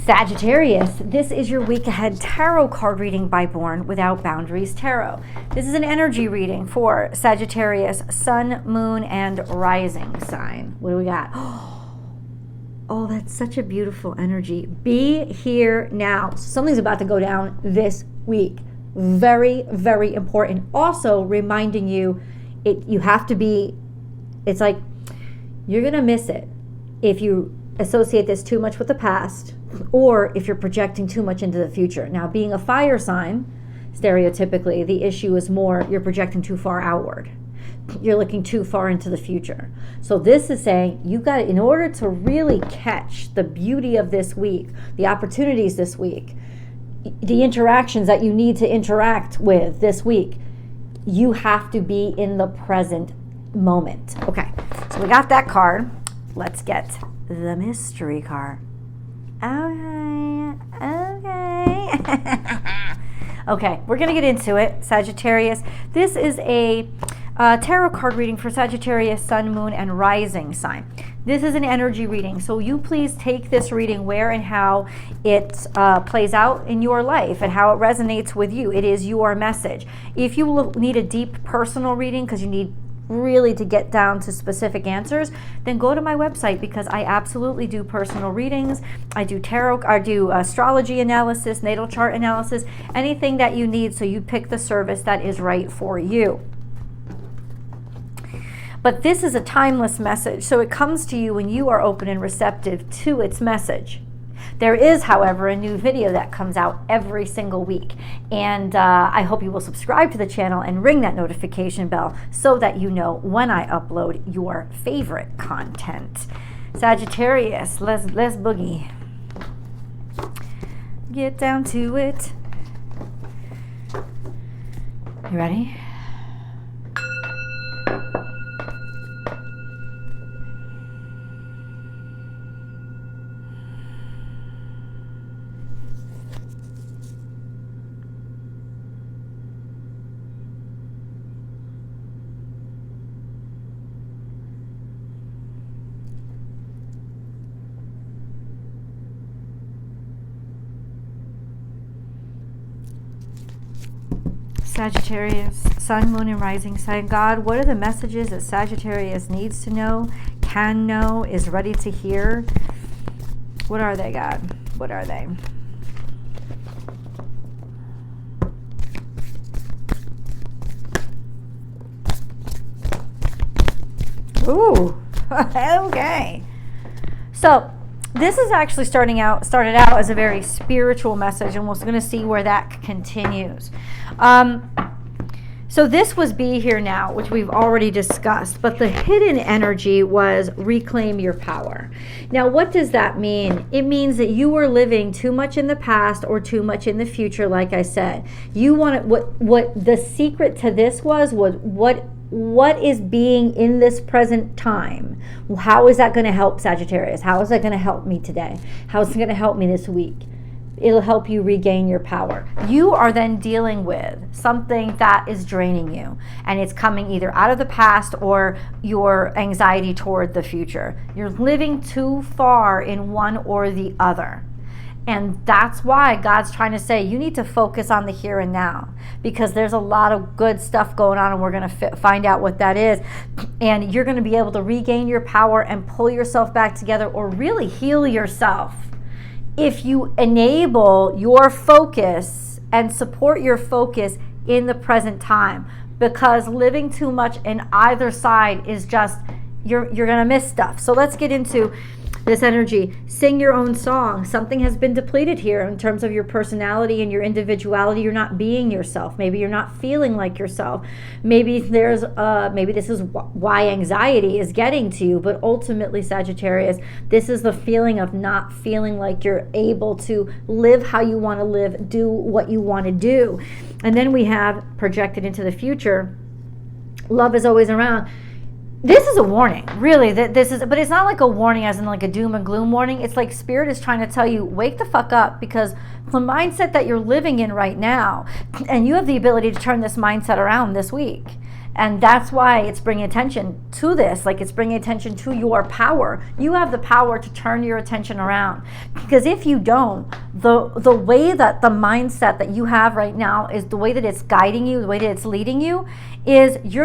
Sagittarius, this is your week ahead tarot card reading by Born Without Boundaries Tarot. This is an energy reading for Sagittarius, Sun, Moon, and Rising sign. What do we got? Oh, that's such a beautiful energy. Be here now. Something's about to go down this week. Very, very important. Also reminding you, you have to be, it's like you're going to miss it if you associate this too much with the past, or if you're projecting too much into the future. Now, being a fire sign, stereotypically, the issue is more you're projecting too far outward. You're looking too far into the future. So this is saying you got, in order to really catch the beauty of this week, the opportunities this week, the interactions that you need to interact with this week, you have to be in the present moment. Okay, so we got that card. Let's get the mystery card. Okay. Okay, we're going to get into it, Sagittarius. This is a tarot card reading for Sagittarius, Sun, Moon, and Rising sign. This is an energy reading, so you please take this reading where and how it plays out in your life and how it resonates with you. It is your message. If you need a deep personal reading because you need really to get down to specific answers, then go to my website, because I absolutely do personal readings. I do tarot, I do astrology analysis, natal chart analysis, anything that you need, so you pick the service that is right for you. But this is a timeless message, so it comes to you when you are open and receptive to its message. There is, however, a new video that comes out every single week, and I hope you will subscribe to the channel and ring that notification bell so that you know when I upload your favorite content. Sagittarius, let's boogie. Get down to it. You ready? Sagittarius, Sun, Moon, and Rising sign. God, what are the messages that Sagittarius needs to know, can know, is ready to hear? What are they, God? What are they? Ooh, okay. So this is actually started out as a very spiritual message, and we're going to see where that continues. So this was Be Here Now, which we've already discussed, but the hidden energy was reclaim your power. Now, what does that mean? It means that you were living too much in the past or too much in the future, like I said. You want what the secret to this was what is being in this present time. How is that going to help Sagittarius? How is that going to help me today? How is it going to help me this week? It'll help you regain your power. You are then dealing with something that is draining you, and it's coming either out of the past or your anxiety toward the future. You're living too far in one or the other. And that's why God's trying to say you need to focus on the here and now, because there's a lot of good stuff going on, and we're going to find out what that is. And you're going to be able to regain your power and pull yourself back together, or really heal yourself, if you enable your focus and support your focus in the present time. Because living too much in either side is just, you're going to miss stuff. So let's get into this energy. Sing your own song. Something has been depleted here in terms of your personality and your individuality. You're not being yourself. Maybe you're not feeling like yourself. Maybe maybe this is why anxiety is getting to you. But ultimately, Sagittarius, this is the feeling of not feeling like you're able to live how you want to live, do what you want to do. And then we have projected into the future. Love is always around. This is a warning, really. But it's not like a warning as in like a doom and gloom warning. It's like Spirit is trying to tell you, wake the fuck up, because the mindset that you're living in right now, and you have the ability to turn this mindset around this week. And that's why it's bringing attention to this, like it's bringing attention to your power. You have the power to turn your attention around. Because if you don't, the way that the mindset that you have right now is the way that it's guiding you, the way that it's leading you, is you're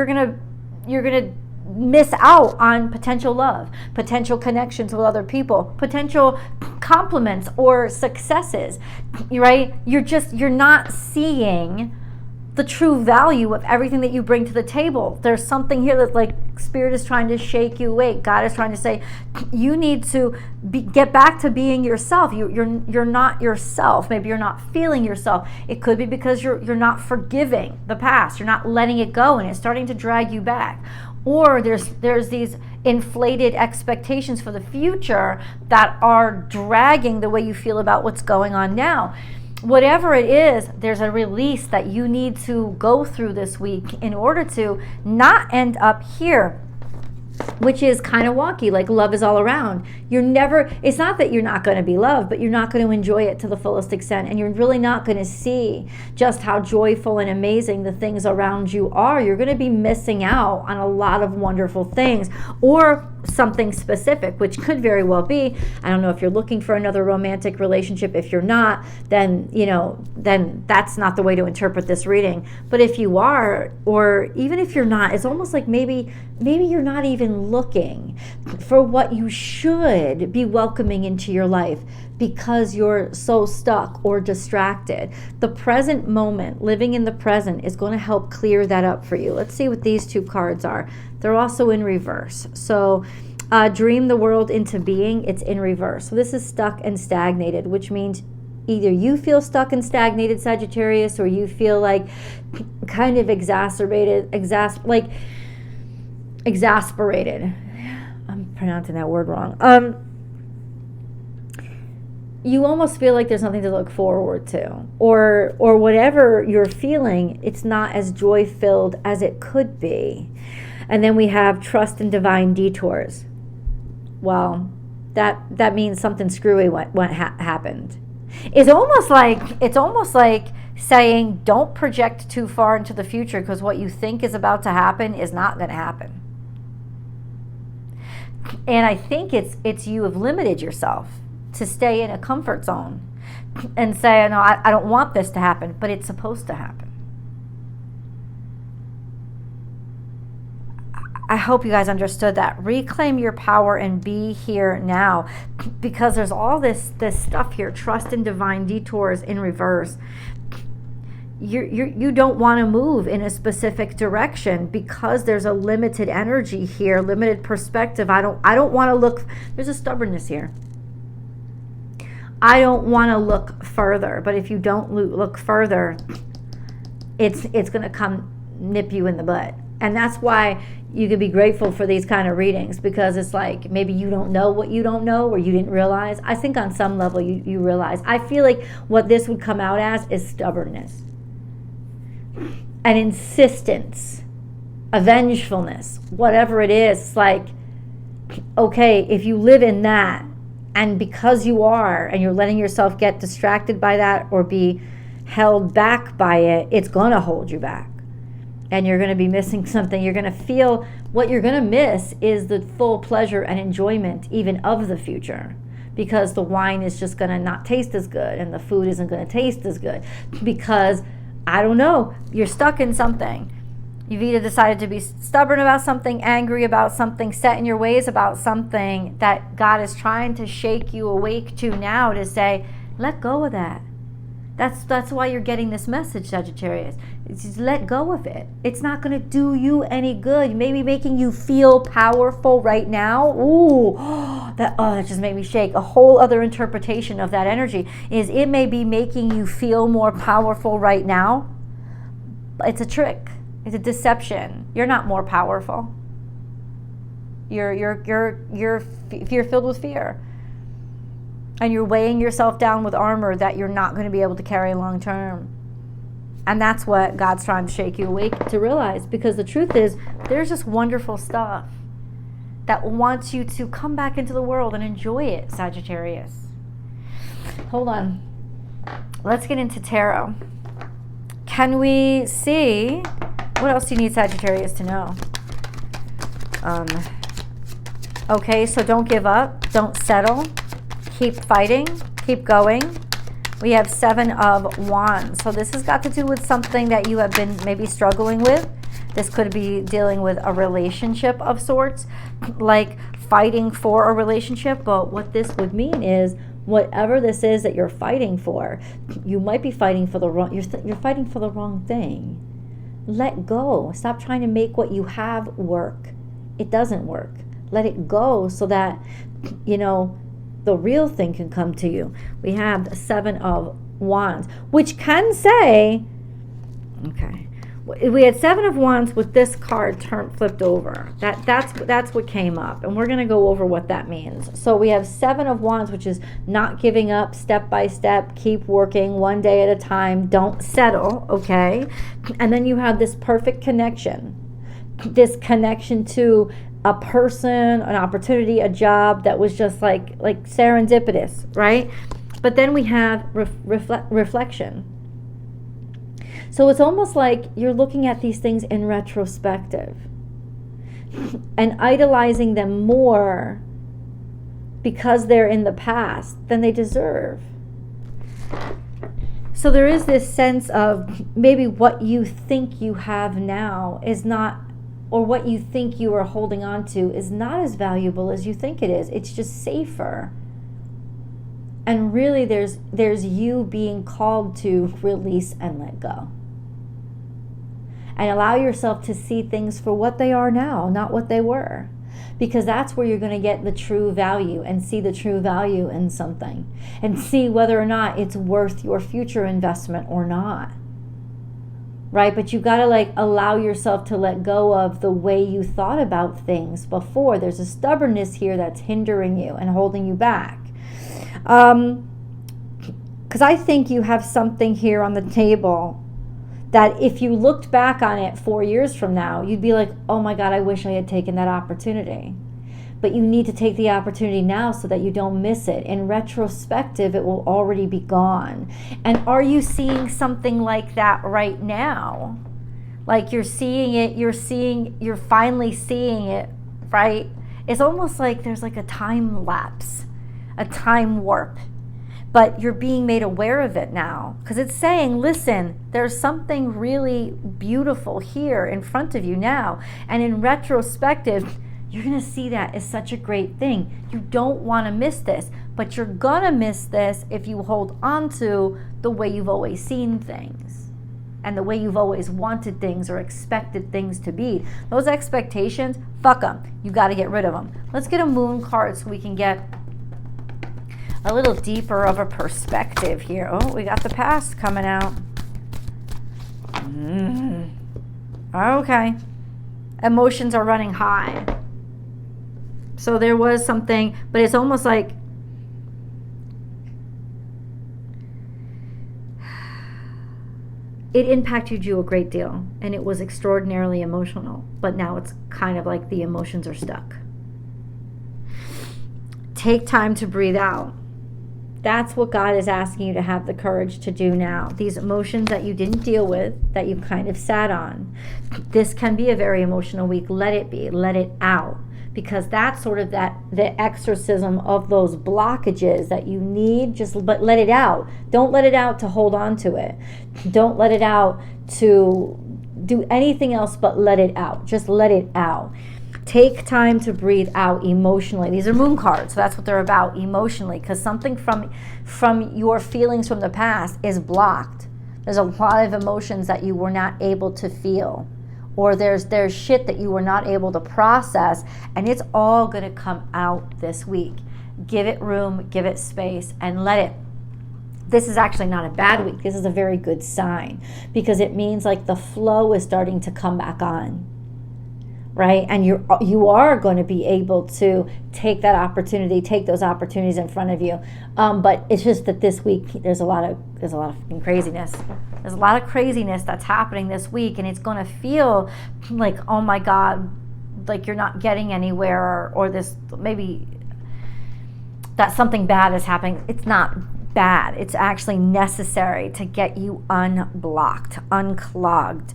gonna miss out on potential love, potential connections with other people, potential compliments or successes, right? You're not seeing the true value of everything that you bring to the table. There's something here that like Spirit is trying to shake you awake. God is trying to say, you need to get back to being yourself. You're not yourself. Maybe you're not feeling yourself. It could be because you're not forgiving the past. You're not letting it go, and it's starting to drag you back. Or there's these inflated expectations for the future that are dragging the way you feel about what's going on now. Whatever it is, there's a release that you need to go through this week in order to not end up here, which is kind of wonky, like love is all around. It's not that you're not going to be loved, but you're not going to enjoy it to the fullest extent. And you're really not going to see just how joyful and amazing the things around you are. You're going to be missing out on a lot of wonderful things, or something specific, which could very well be, I don't know if you're looking for another romantic relationship. If you're not, then that's not the way to interpret this reading. But if you are, or even if you're not, it's almost like maybe you're not even looking for what you should be welcoming into your life because you're so stuck or distracted. The present moment, living in the present, is going to help clear that up for you. Let's see what these two cards are. They're also in reverse. So dream the world into being, it's in reverse. So this is stuck and stagnated, which means either you feel stuck and stagnated, Sagittarius, or you feel like kind of exasperated. I'm pronouncing that word wrong. You almost feel like there's nothing to look forward to, or whatever you're feeling, it's not as joy-filled as it could be. And then we have trust in divine detours. Well, that means something screwy happened. It's almost like saying, don't project too far into the future, because what you think is about to happen is not going to happen. And I think it's you have limited yourself to stay in a comfort zone and say, no, I don't want this to happen, but it's supposed to happen. I hope you guys understood that. Reclaim your power and be here now, because there's all this stuff here. Trust in divine detours in reverse. You don't want to move in a specific direction because there's a limited energy here, limited perspective. I don't want to look. There's a stubbornness here. I don't want to look further, but if you don't look further, it's going to come nip you in the butt. And that's why you can be grateful for these kind of readings, because it's like maybe you don't know what you don't know, or you didn't realize. I think on some level you realize. I feel like what this would come out as is stubbornness, an insistence, a vengefulness, whatever it is. It's like, okay, if you live in that, and because you are, and you're letting yourself get distracted by that or be held back by it, it's going to hold you back. And you're going to be missing something. You're going to feel, what you're going to miss is the full pleasure and enjoyment even of the future, because the wine is just going to not taste as good, and the food isn't going to taste as good, because, I don't know, you're stuck in something. You've either decided to be stubborn about something, angry about something, set in your ways about something that God is trying to shake you awake to now, to say, let go of that. That's why you're getting this message, Sagittarius. Just let go of it. It's not going to do you any good. Maybe making you feel powerful right now. Ooh, that just made me shake. A whole other interpretation of that energy is it may be making you feel more powerful right now. It's a trick. It's a deception. You're not more powerful. You're filled with fear. And you're weighing yourself down with armor that you're not going to be able to carry long term. And that's what God's trying to shake you awake to realize. Because the truth is, there's just wonderful stuff that wants you to come back into the world and enjoy it, Sagittarius. Hold on. Let's get into tarot. Can we see What else do you need Sagittarius to know? Okay, so don't give up. Don't settle. Keep fighting. Keep going. We have 7 of Wands. So this has got to do with something that you have been maybe struggling with. This could be dealing with a relationship of sorts, like fighting for a relationship. But what this would mean is, whatever this is that you're fighting for, you might be fighting for the wrong, you're fighting for the wrong thing. Let go. Stop trying to make what you have work. It doesn't work. Let it go so that, you know, the real thing can come to you. We have the 7 of Wands, which can say, okay, we had 7 of Wands with this card flipped over. That's what came up, and we're going to go over what that means. So we have 7 of Wands, which is not giving up, step by step, keep working one day at a time, don't settle, okay? And then you have this perfect connection, this connection to a person, an opportunity, a job that was just like serendipitous, right? But then we have reflection. So it's almost like you're looking at these things in retrospective and idolizing them more because they're in the past than they deserve. So there is this sense of maybe what you think you have now is not, or what you think you are holding on to is not as valuable as you think it is. It's just safer. And really there's you being called to release and let go. And allow yourself to see things for what they are now, not what they were. Because that's where you're going to get the true value and see the true value in something. And see whether or not it's worth your future investment or not. Right? But you got to allow yourself to let go of the way you thought about things before. There's a stubbornness here that's hindering you and holding you back. Because I think you have something here on the table that if you looked back on it 4 years from now, you'd be like, oh my God, I wish I had taken that opportunity. But you need to take the opportunity now so that you don't miss it. In retrospective, it will already be gone. And are you seeing something like that right now? Like you're seeing it, you're finally seeing it, right? It's almost like there's like a time lapse, a time warp. But you're being made aware of it now. Because it's saying, listen, there's something really beautiful here in front of you now. And in retrospective, you're going to see that as such a great thing. You don't want to miss this, but you're going to miss this if you hold on to the way you've always seen things and the way you've always wanted things or expected things to be. Those expectations, fuck them. You got to get rid of them. Let's get a moon card so we can get a little deeper of a perspective here. Oh, we got the past coming out. Okay. Emotions are running high. So there was something, but it's almost like it impacted you a great deal and it was extraordinarily emotional, but now it's kind of like the emotions are stuck. Take time to breathe out. That's what God is asking you to have the courage to do now. These emotions that you didn't deal with, that you kind of sat on. This can be a very emotional week. Let it be. Let it out. Because that's sort of the exorcism of those blockages that you need. But let it out. Don't let it out to hold on to it. Don't let it out to do anything else but let it out. Just let it out. Take time to breathe out emotionally. These are moon cards, so that's what they're about emotionally. Because something from your feelings from the past is blocked. There's a lot of emotions that you were not able to feel. Or there's shit that you were not able to process, and it's all going to come out this week. Give it room, give it space, and let it. This is actually not a bad week. This is a very good sign because it means like the flow is starting to come back on, right? And you are going to be able to take that opportunity, take those opportunities in front of you. But it's just that this week there's a lot of fucking craziness. There's a lot of craziness that's happening this week, and it's going to feel like, oh my God, like you're not getting anywhere, or this maybe that something bad is happening. It's not bad. It's actually necessary to get you unblocked, unclogged.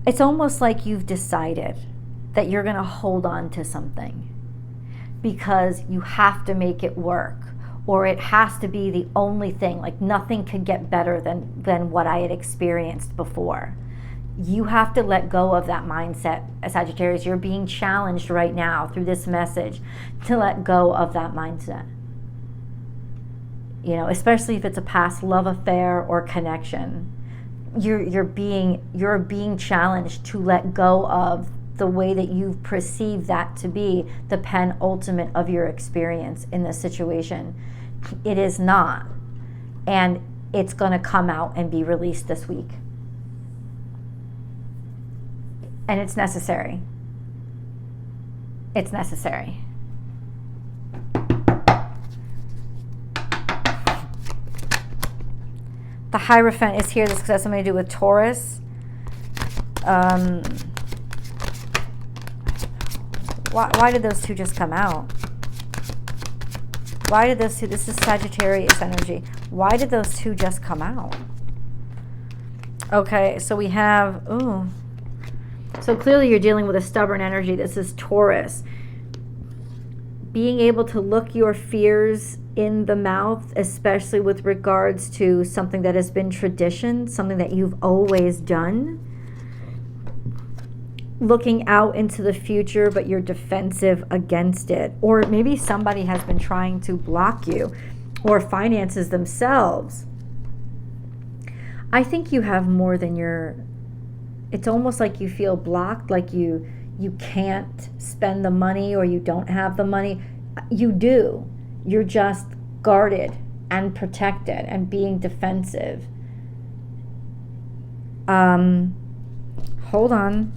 It's almost like you've decided that you're going to hold on to something because you have to make it work, or it has to be the only thing. Like nothing could get better than what I had experienced before. You have to let go of that mindset, Sagittarius. You're being challenged right now through this message to let go of that mindset. You know, especially if it's a past love affair or connection. You're being challenged to let go of the way that you've perceived that to be the penultimate of your experience in this situation. It is not. And it's going to come out and be released this week. And it's necessary. It's necessary. The Hierophant is here. This has something to do with Taurus. Why did those two just come out? Why did those two, this is Sagittarius energy. Why did those two just come out? Okay, so we have, so clearly you're dealing with a stubborn energy. This is Taurus. Being able to look your fears in the mouth, especially with regards to something that has been tradition, something that you've always done. Looking out into the future, but you're defensive against it. Or maybe somebody has been trying to block you, or finances themselves. I think you have more than it's almost like you feel blocked, like you can't spend the money, or you don't have the money. You do. You're just guarded and protected and being defensive. Hold on.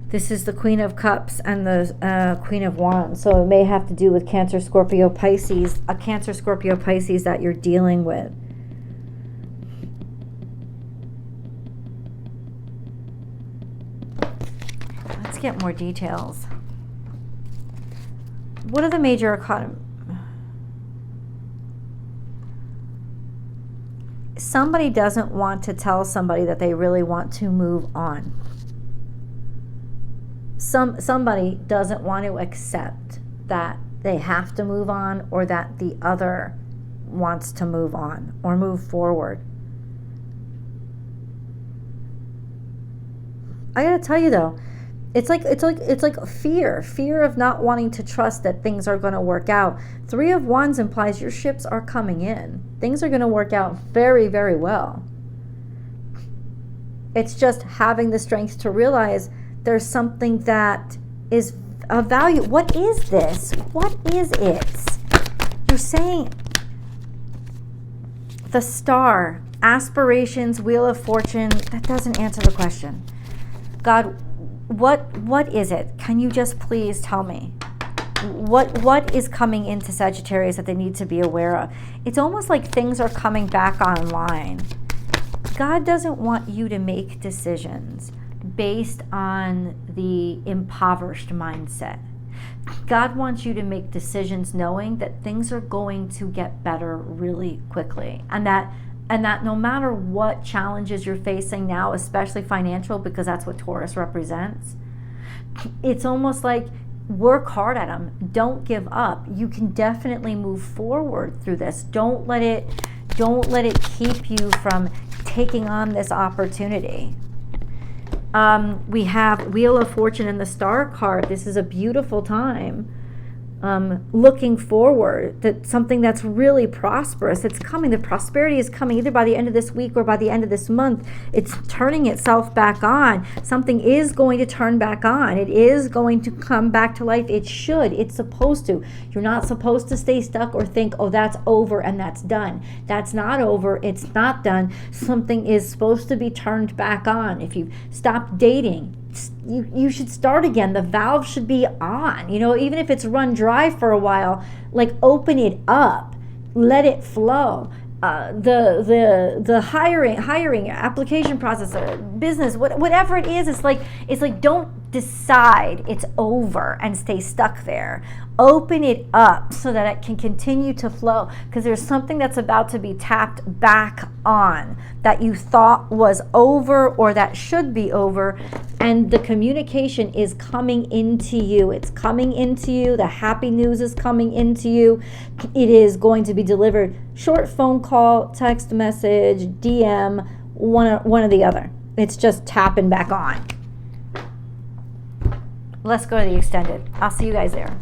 This is the Queen of Cups and the Queen of Wands. So it may have to do with Cancer, Scorpio, Pisces. A Cancer, Scorpio, Pisces that you're dealing with. Let's get more details. What are the major arcana? Somebody doesn't want to tell somebody that they really want to move on. Somebody doesn't want to accept that they have to move on, or that the other wants to move on or move forward. I gotta tell you though, it's like fear of not wanting to trust that things are going to work out. 3 of Wands implies your ships are coming in. Things are going to work out very, very well. It's just having the strength to realize there's something that is of value. What is this? What is it? You're saying the Star, aspirations, Wheel of Fortune. That doesn't answer the question. God, what is it? Can you just please tell me? What is coming into Sagittarius that they need to be aware of? It's almost like things are coming back online. God doesn't want you to make decisions based on the impoverished mindset. God wants you to make decisions knowing that things are going to get better really quickly, and that no matter what challenges you're facing now, especially financial, because that's what Taurus represents, it's almost like work hard at them. Don't give up. You can definitely move forward through this. Don't let it keep you from taking on this opportunity. We have Wheel of Fortune and the Star card. This is a beautiful time. Looking forward, that something that's really prosperous, it's coming. The prosperity is coming either by the end of this week or by the end of this month. It's turning itself back on. Something is going to turn back on. It is going to come back to life. It should. It's supposed to. You're not supposed to stay stuck or think, oh, that's over and that's done. That's not over. It's not done. Something is supposed to be turned back on. If you've stopped dating, you should start again. The valve should be on. Even if it's run dry for a while, like open it up, let it flow. The hiring application process, business, whatever it is, it's like don't decide it's over and stay stuck there. Open it up so that it can continue to flow, because there's something that's about to be tapped back on that you thought was over or that should be over, and the communication is coming into you. It's coming into you. The happy news is coming into you. It is going to be delivered. Short phone call, text message, DM, one or the other. It's just tapping back on. Let's go to the extended. I'll see you guys there.